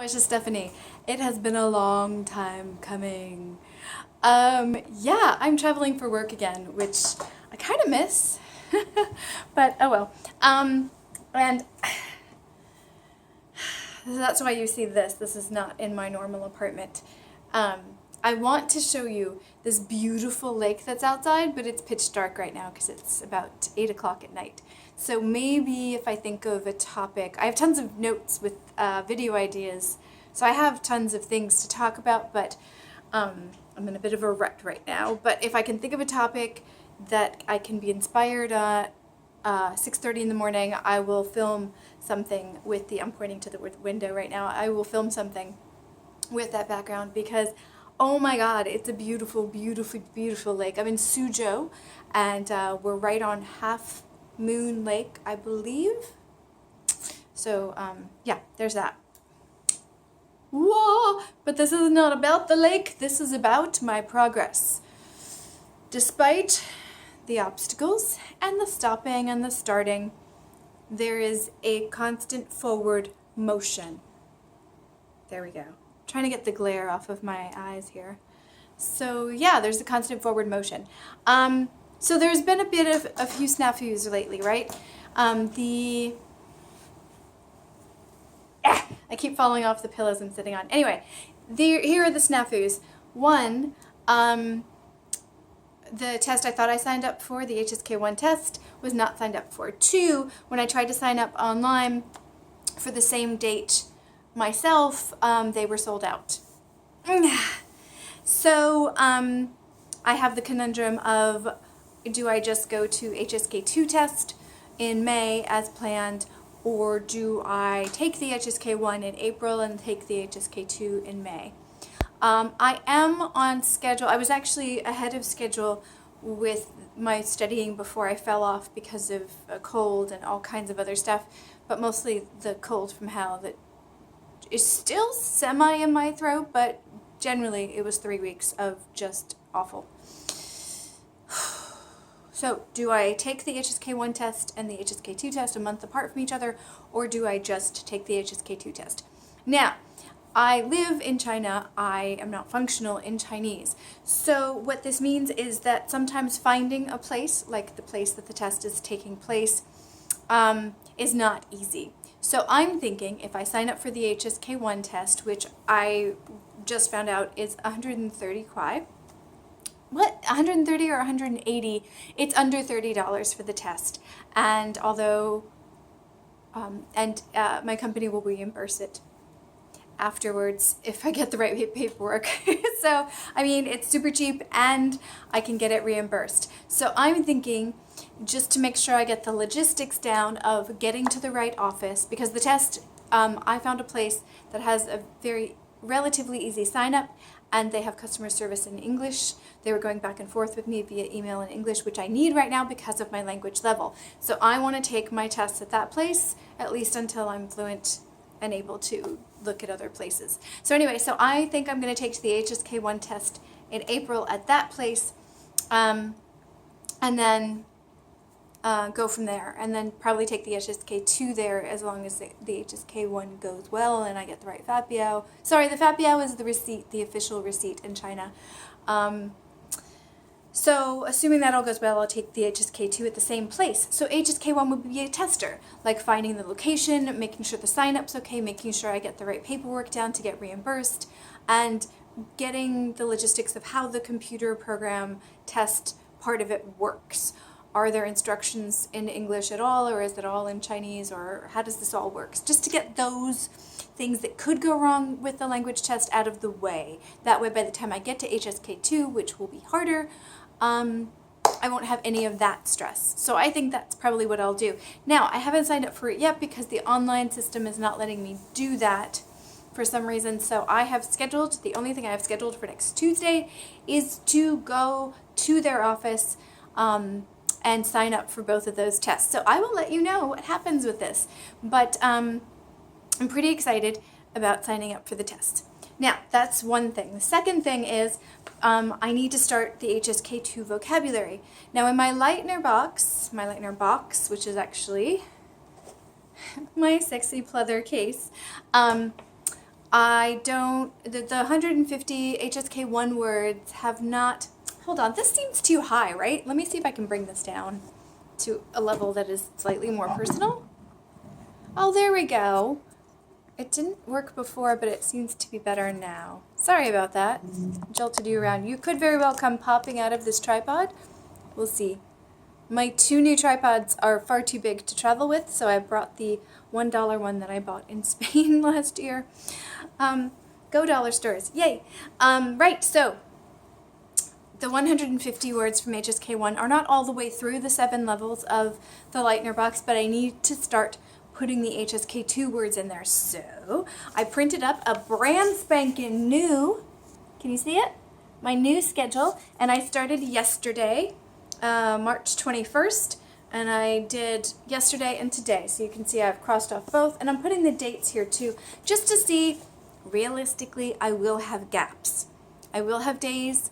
It's just Stephanie. It has been a long time coming. Yeah, I'm traveling for work again, which I kind of miss, but oh well. And that's why you see this. This is not in my normal apartment. I want to show you this beautiful lake that's outside, but it's pitch dark right now because it's about 8 o'clock at night. So maybe if I think of a topic, I have tons of notes with video ideas, so I have tons of things to talk about, but I'm in a bit of a rut right now. But if I can think of a topic that I can be inspired at 6:30 in the morning, I will film something with I'm pointing to the window right now, I will film something with that background because oh my god, it's a beautiful, beautiful, beautiful lake. I'm in Suzhou, and we're right on Half Moon Lake, I believe. So, yeah, there's that. Whoa! But this is not about the lake, this is about my progress. Despite the obstacles and the stopping and the starting, there is a constant forward motion. There we go. Trying to get the glare off of my eyes here. So yeah, there's a constant forward motion. So there's been a few snafus lately, right? I keep falling off the pillows I'm sitting on. Anyway, here are the snafus. One, the test I thought I signed up for, the HSK1 test, was not signed up for. Two, when I tried to sign up online for the same date myself, they were sold out. So I have the conundrum of, do I just go to HSK2 test in May as planned, or do I take the HSK1 in April and take the HSK2 in May? I am on schedule. I was actually ahead of schedule with my studying before I fell off because of a cold and all kinds of other stuff, but mostly the cold from hell that is still semi in my throat, but generally it was 3 weeks of just awful. So do I take the HSK1 test and the HSK2 test a month apart from each other, or do I just take the HSK2 test? Now, I live in China. I am not functional in Chinese. So what this means is that sometimes finding a place, like the place that the test is taking place, is not easy. So I'm thinking if I sign up for the HSK1 test, which I just found out is 130 kwai. What? 130 or 180? It's under $30 for the test. And although, my company will reimburse it afterwards if I get the right paperwork. So, I mean, it's super cheap and I can get it reimbursed. So I'm thinking, just to make sure I get the logistics down of getting to the right office, because the test, I found a place that has a very relatively easy sign up, and they have customer service in English. They were going back and forth with me via email in English, which I need right now because of my language level. So I want to take my tests at that place, at least until I'm fluent and able to look at other places. So anyway, so I think I'm going to take the HSK1 test in April at that place, and then go from there, and then probably take the HSK2 there as long as the HSK1 goes well and I get the right FAPIAO. Sorry, the FAPIAO is the receipt, the official receipt in China. So assuming that all goes well, I'll take the HSK2 at the same place. So HSK1 would be a tester, like finding the location, making sure the sign-up's okay, making sure I get the right paperwork down to get reimbursed, and getting the logistics of how the computer program test part of it works. Are there instructions in English at all, or is it all in Chinese, or how does this all work? Just to get those things that could go wrong with the language test out of the way. That way, by the time I get to HSK2, which will be harder, I won't have any of that stress. So I think that's probably what I'll do. Now, I haven't signed up for it yet because the online system is not letting me do that for some reason. So I have scheduled, the only thing I have scheduled for next Tuesday is to go to their office, and sign up for both of those tests. So I will let you know what happens with this. But I'm pretty excited about signing up for the test. Now, that's one thing. The second thing is I need to start the HSK2 vocabulary. Now, in my Lightner box, which is actually my sexy pleather case, the 150 HSK1 words have not, hold on, this seems too high, right? Let me see if I can bring this down to a level that is slightly more personal. Oh, there we go. It didn't work before, but it seems to be better now. Sorry about that. Jolted you around. You could very well come popping out of this tripod. We'll see. My 2 new tripods are far too big to travel with, so I brought the $1 one that I bought in Spain last year. Go dollar stores. Yay! Right, so the 150 words from HSK1 are not all the way through the 7 levels of the Lightner box, but I need to start putting the HSK2 words in there. So I printed up a brand spanking new, can you see it? My new schedule, and I started yesterday, March 21st, and I did yesterday and today. So you can see I've crossed off both, and I'm putting the dates here too, just to see, realistically, I will have gaps. I will have days,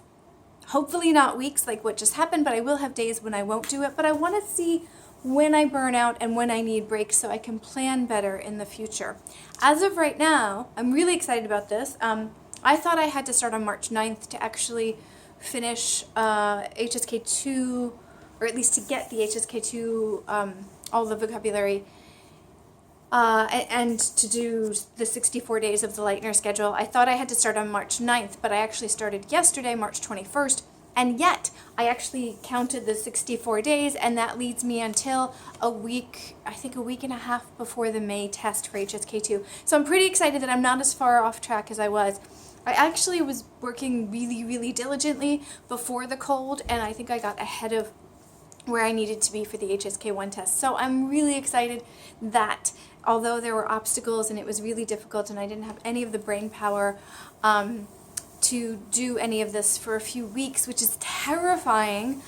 hopefully not weeks like what just happened, but I will have days when I won't do it, but I want to see when I burn out and when I need breaks so I can plan better in the future. As of right now, I'm really excited about this. I thought I had to start on March 9th to actually finish HSK2, or at least to get the HSK2, all the vocabulary, and to do the 64 days of the Lightner schedule. I thought I had to start on March 9th, but I actually started yesterday, March 21st, and yet I actually counted the 64 days, and that leads me until a week, I think a week and a half before the May test for HSK2. So I'm pretty excited that I'm not as far off track as I was. I actually was working really, really diligently before the cold, and I think I got ahead of where I needed to be for the HSK1 test. So I'm really excited that although there were obstacles and it was really difficult and I didn't have any of the brain power to do any of this for a few weeks, which is terrifying,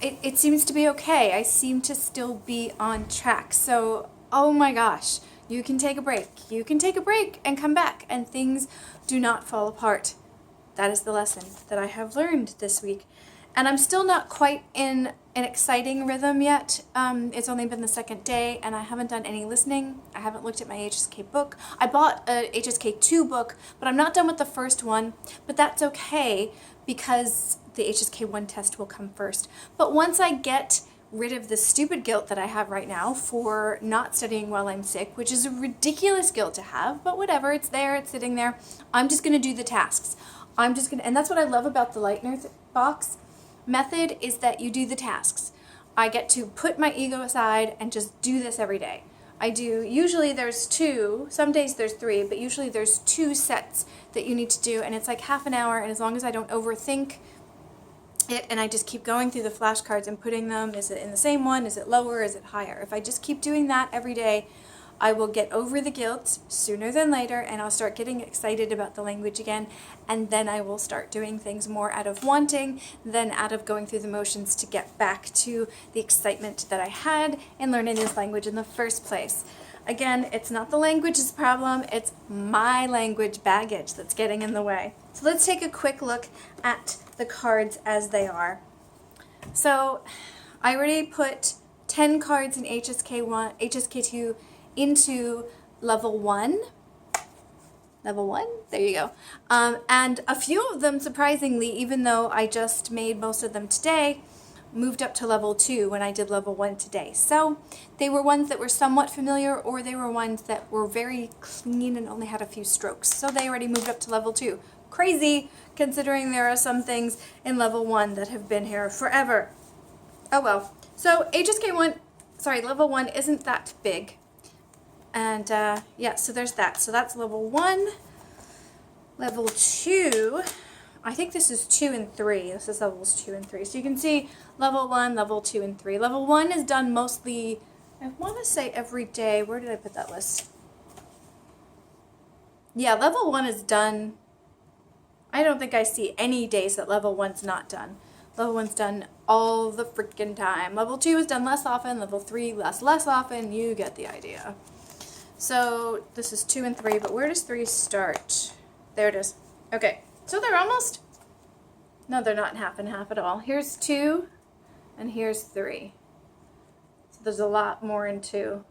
it seems to be okay. I seem to still be on track. So, oh my gosh, you can take a break. You can take a break and come back, and things do not fall apart. That is the lesson that I have learned this week. And I'm still not quite in an exciting rhythm yet. It's only been the 2nd day, and I haven't done any listening. I haven't looked at my HSK book. I bought a HSK2 book, but I'm not done with the first one. But that's okay, because the HSK1 test will come first. But once I get rid of the stupid guilt that I have right now for not studying while I'm sick, which is a ridiculous guilt to have, but whatever, it's there, it's sitting there. I'm just going to do the tasks. And that's what I love about the Lightner box method, is that you do the tasks. I get to put my ego aside and just do this every day. Usually there's 2, some days there's 3, but usually there's 2 sets that you need to do, and it's like half an hour, and as long as I don't overthink it and I just keep going through the flashcards and putting them, is it in the same one, is it lower, is it higher? If I just keep doing that every day, I will get over the guilt sooner than later, and I'll start getting excited about the language again, and then I will start doing things more out of wanting than out of going through the motions to get back to the excitement that I had in learning this language in the first place. Again, it's not the language's problem, it's my language baggage that's getting in the way. So let's take a quick look at the cards as they are. So I already put 10 cards in HSK2 into level 1. Level 1? There you go. And a few of them, surprisingly, even though I just made most of them today, moved up to level 2 when I did level 1 today. So they were ones that were somewhat familiar, or they were ones that were very clean and only had a few strokes. So they already moved up to level 2. Crazy, considering there are some things in level 1 that have been here forever. Oh well. So level 1 isn't that big. And yeah, so there's that. So that's level 1. Level 2, I think this is 2 and 3. This is levels 2 and 3. So you can see level 1, level 2, and 3. Level 1 is done mostly, I want to say every day. Where did I put that list? Yeah, level 1 is done. I don't think I see any days that level 1's not done. Level 1's done all the freaking time. Level 2 is done less often. Level 3 less often. You get the idea. So this is 2 and 3, but where does 3 start? There it is. Okay, so they're almost, no, they're not half and half at all. Here's 2, and here's 3. So there's a lot more in 2.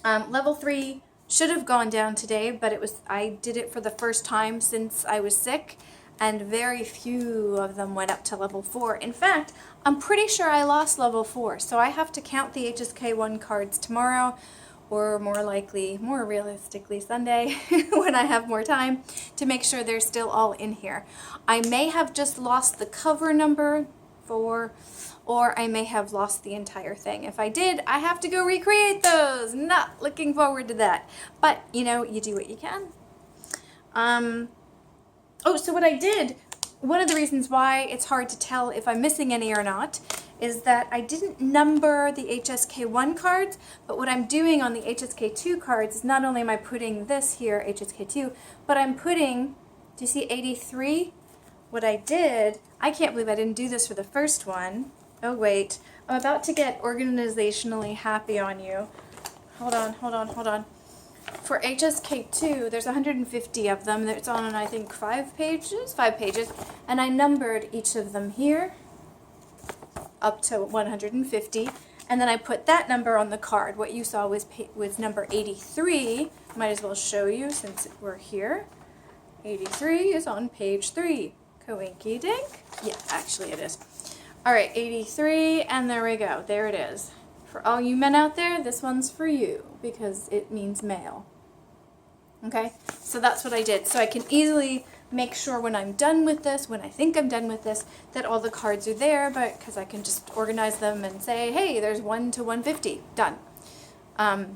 Level 3 should have gone down today, but I did it for the first time since I was sick, and very few of them went up to level 4. In fact, I'm pretty sure I lost level 4, so I have to count the HSK1 cards tomorrow, or more realistically Sunday, when I have more time, to make sure they're still all in here. I may have just lost the cover number 4, or I may have lost the entire thing. If I did, I have to go recreate those. Not looking forward to that. But, you know, you do what you can. Oh, so what I did, one of the reasons why it's hard to tell if I'm missing any or not, is that I didn't number the HSK1 cards, but what I'm doing on the HSK2 cards is not only am I putting this here, HSK2, but I'm putting, do you see 83? What I did, I can't believe I didn't do this for the first one. Oh wait, I'm about to get organizationally happy on you. Hold on. For HSK2, there's 150 of them. It's on, I think, 5 pages, and I numbered each of them here up to 150, and then I put that number on the card. What you saw was number 83. Might as well show you since we're here. 83 is on page 3. Coinky dink. Yeah, actually it is. All right, 83, and there we go. There it is. For all you men out there, this one's for you because it means male. Okay, so that's what I did. So I can easily make sure when I'm done with this, when I think I'm done with this, that all the cards are there, but because I can just organize them and say, hey, there's 1 to 150, done.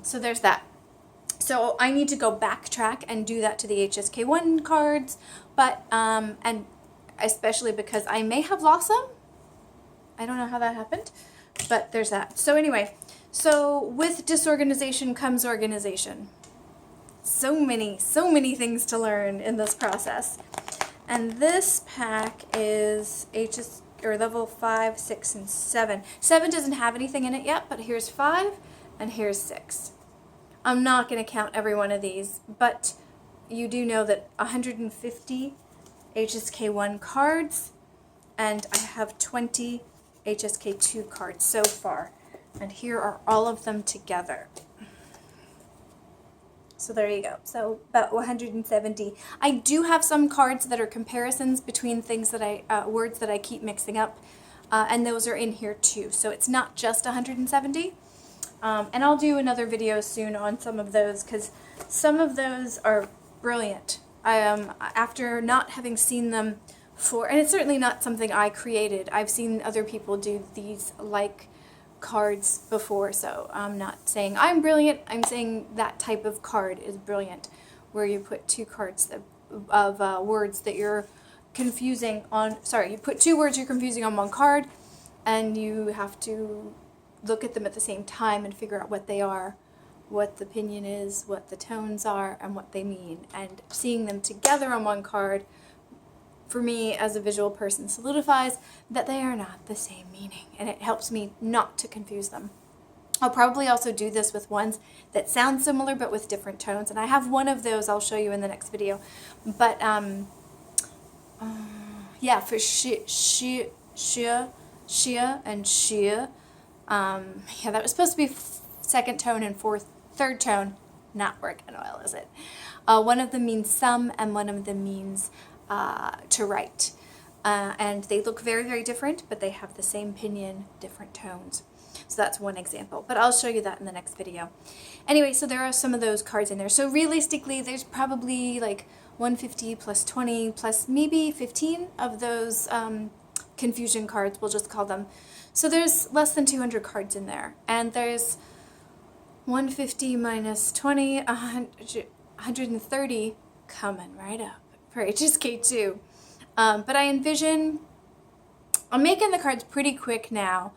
So there's that. So I need to go backtrack and do that to the HSK1 cards, but and especially because I may have lost them. I don't know how that happened, but there's that. So anyway, so with disorganization comes organization. So many things to learn in this process. And this pack is level 5, 6, and 7. 7 doesn't have anything in it yet, but here's 5 and here's 6. I'm not going to count every one of these, but you do know that 150 HSK1 cards, and I have 20 HSK2 cards so far. And here are all of them together. So there you go. So about 170. I do have some cards that are comparisons between things that words that I keep mixing up, and those are in here too. So it's not just 170. And I'll do another video soon on some of those because some of those are brilliant. After not having seen them and it's certainly not something I created. I've seen other people do these like cards before, so I'm not saying I'm brilliant. I'm saying that type of card is brilliant, where you put 2 cards of words that you're confusing on. Sorry, you put 2 words you're confusing on one card, and you have to look at them at the same time and figure out what they are, what the opinion is, what the tones are, and what they mean. And seeing them together on one card, for me as a visual person, solidifies that they are not the same meaning, and it helps me not to confuse them. I'll probably also do this with ones that sound similar but with different tones, and I have one of those I'll show you in the next video. But yeah, for shia and shia, yeah, that was supposed to be 2nd tone and 3rd tone. Not working well, is it? One of them means some, and one of them means to write. And they look very, very different, but they have the same pinyin, different tones. So that's one example, but I'll show you that in the next video. Anyway, so there are some of those cards in there. So realistically, there's probably like 150 plus 20 plus maybe 15 of those confusion cards, we'll just call them. So there's less than 200 cards in there, and there's 150 minus 20, 130 coming right up for HSK2. But I envision, I'm making the cards pretty quick now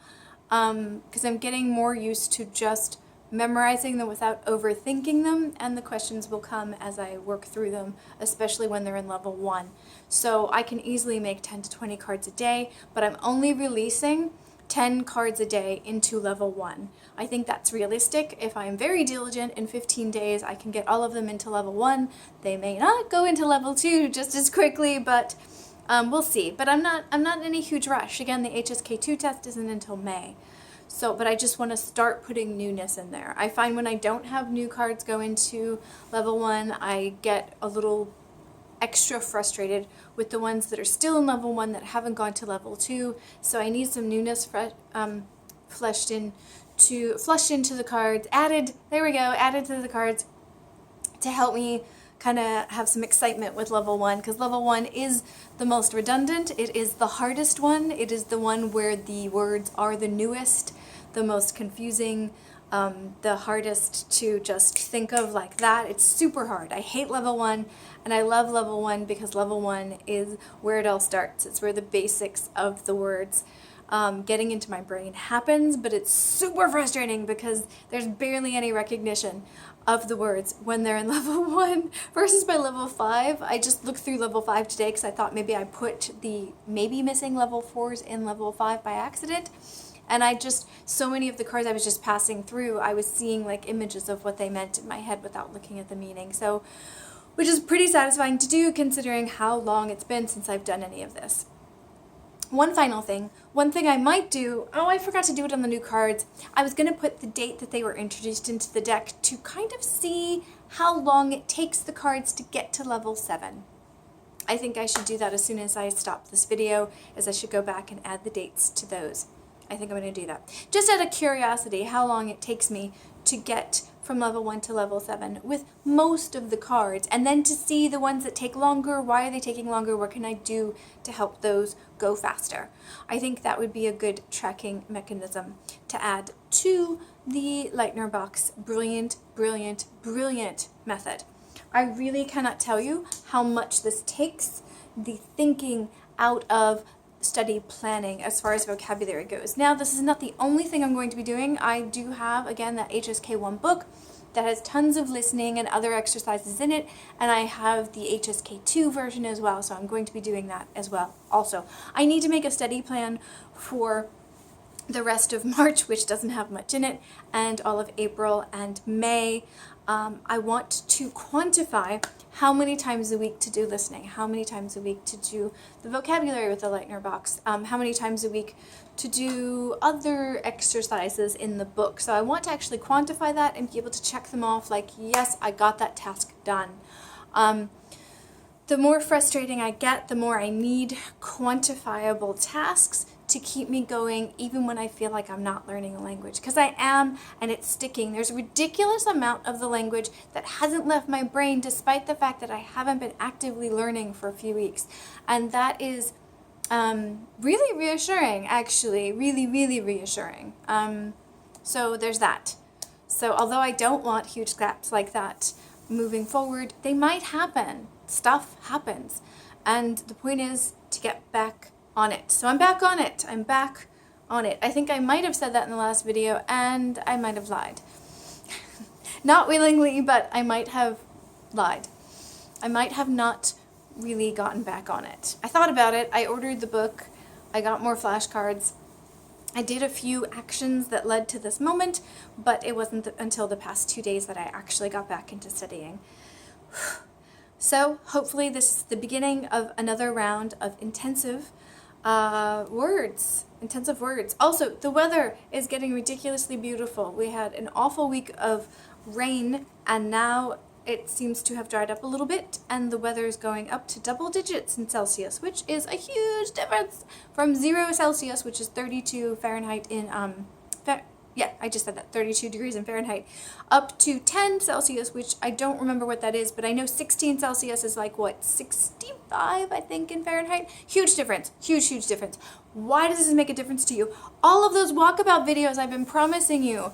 because I'm getting more used to just memorizing them without overthinking them, and the questions will come as I work through them, especially when they're in level 1. So I can easily make 10 to 20 cards a day, but I'm only releasing 10 cards a day into level 1. I think that's realistic. If I'm very diligent, in 15 days I can get all of them into level 1. They may not go into level 2 just as quickly, but we'll see. But I'm not in any huge rush. Again, the HSK2 test isn't until May. So, but I just want to start putting newness in there. I find when I don't have new cards go into level 1, I get a little extra frustrated with the ones that are still in level 1 that haven't gone to level 2. So I need some newness flushed into the cards, added to the cards to help me kind of have some excitement with level 1, because level 1 is the most redundant. It is the hardest one. It is the one where the words are the newest, the most confusing, the hardest to just think of like that. It's super hard. I hate level 1, and I love level 1 because level 1 is where it all starts. It's where the basics of the words getting into my brain happens, but it's super frustrating because there's barely any recognition of the words when they're in level 1 versus by level 5. I just looked through level 5 today because I thought maybe I put the maybe missing level 4s in level 5 by accident. And so many of the cards I was just passing through, I was seeing like images of what they meant in my head without looking at the meaning. So, which is pretty satisfying to do considering how long it's been since I've done any of this. One final thing, one thing I might do, I forgot to do it on the new cards. I was going to put the date that they were introduced into the deck to kind of see how long it takes the cards to get to level 7. I think I should do that as soon as I stop this video, as I should go back and add the dates to those. I think I'm going to do that. Just out of curiosity, how long it takes me to get from level 1 to level 7 with most of the cards, and then to see the ones that take longer. Why are they taking longer? What can I do to help those go faster? I think that would be a good tracking mechanism to add to the Lightner Box brilliant, brilliant, brilliant method. I really cannot tell you how much this takes the thinking out of study planning as far as vocabulary goes. Now, this is not the only thing I'm going to be doing. I do have, again, that HSK 1 book that has tons of listening and other exercises in it, and I have the HSK 2 version as well, so I'm going to be doing that as well. Also, I need to make a study plan for the rest of March, which doesn't have much in it, and all of April and May. I want to quantify how many times a week to do listening, how many times a week to do the vocabulary with the Lightner Box, how many times a week to do other exercises in the book. So I want to actually quantify that and be able to check them off like, yes, I got that task done. The more frustrating I get, the more I need quantifiable tasks to keep me going even when I feel like I'm not learning a language. Because I am, and it's sticking. There's a ridiculous amount of the language that hasn't left my brain despite the fact that I haven't been actively learning for a few weeks. And that is really reassuring, actually. Really, really reassuring. So there's that. So although I don't want huge gaps like that moving forward, they might happen. Stuff happens. And the point is to get back on it. So I'm back on it. I'm back on it. I think I might have said that in the last video, and I might have lied. Not willingly, but I might have lied. I might have not really gotten back on it. I thought about it. I ordered the book. I got more flashcards. I did a few actions that led to this moment, but it wasn't until the past 2 days that I actually got back into studying. So hopefully this is the beginning of another round of intensive words. Also, the weather is getting ridiculously beautiful. We had an awful week of rain, and now it seems to have dried up a little bit, and the weather is going up to double digits in Celsius, which is a huge difference from 0 Celsius, which is 32 Fahrenheit in, I just said that, 32 degrees in Fahrenheit, up to 10 Celsius, which I don't remember what that is, but I know 16 Celsius is like, what, 65, I think, in Fahrenheit? Huge difference. Huge, huge difference. Why does this make a difference to you? All of those walkabout videos I've been promising you,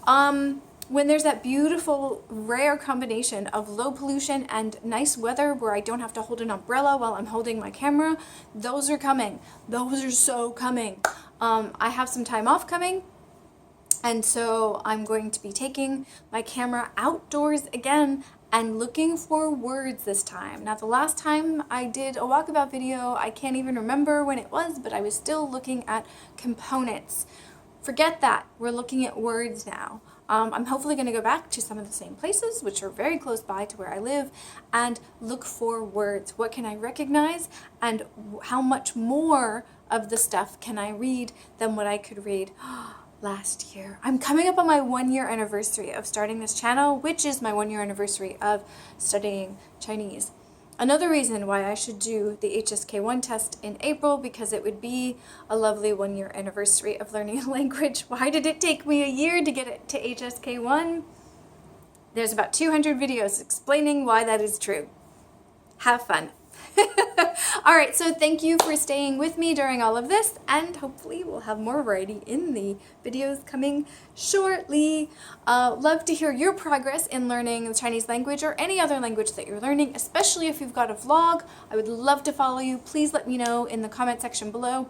when there's that beautiful, rare combination of low pollution and nice weather where I don't have to hold an umbrella while I'm holding my camera, those are coming. Those are so coming. I have some time off coming. And so I'm going to be taking my camera outdoors again and looking for words this time. Now, the last time I did a walkabout video, I can't even remember when it was, but I was still looking at components. Forget that. We're looking at words now. I'm hopefully going to go back to some of the same places, which are very close by to where I live, and look for words. What can I recognize, and how much more of the stuff can I read than what I could read last year. I'm coming up on my 1-year anniversary of starting this channel, which is my 1-year anniversary of studying Chinese. Another reason why I should do the HSK1 test in April, because it would be a lovely 1-year anniversary of learning a language. Why did it take me a year to get it to HSK1? There's about 200 videos explaining why that is true. Have fun. Alright, so thank you for staying with me during all of this, and hopefully we'll have more variety in the videos coming shortly. Love to hear your progress in learning the Chinese language or any other language that you're learning, especially if you've got a vlog. I would love to follow you. Please let me know in the comment section below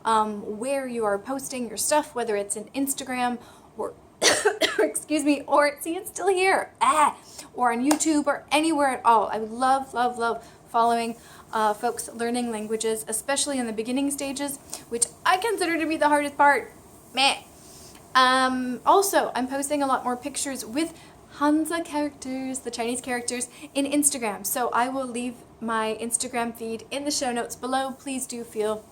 where you are posting your stuff, whether it's in Instagram or excuse me, or see, it's still here, or on YouTube or anywhere at all. I would love, love, love following folks learning languages, especially in the beginning stages, which I consider to be the hardest part. Meh. Also, I'm posting a lot more pictures with Hanzi characters, the Chinese characters, in Instagram. So I will leave my Instagram feed in the show notes below. Please do feel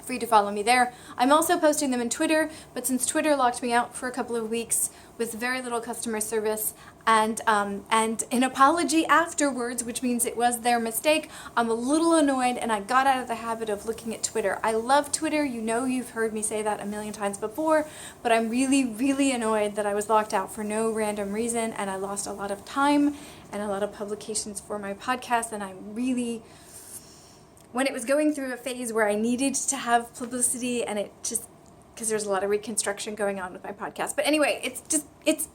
free to follow me there. I'm also posting them in Twitter, but since Twitter locked me out for a couple of weeks with very little customer service and an apology afterwards, which means it was their mistake, I'm a little annoyed and I got out of the habit of looking at Twitter. I love Twitter, you know, you've heard me say that a million times before, but I'm really, really annoyed that I was locked out for no random reason and I lost a lot of time and a lot of publications for my podcast, and I'm really, when it was going through a phase where I needed to have publicity, and it just, because there's a lot of reconstruction going on with my podcast. But anyway, it's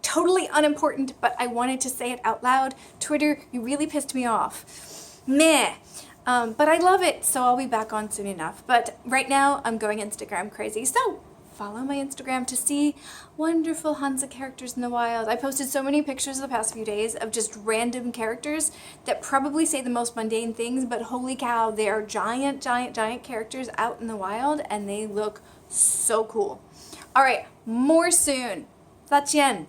totally unimportant, but I wanted to say it out loud. Twitter, you really pissed me off. Meh. But I love it, so I'll be back on soon enough. But right now, I'm going Instagram crazy. So follow my Instagram to see wonderful Hanzi characters in the wild. I posted so many pictures the past few days of just random characters that probably say the most mundane things, but holy cow, they are giant, giant, giant characters out in the wild, and they look so cool. All right, more soon. 再见.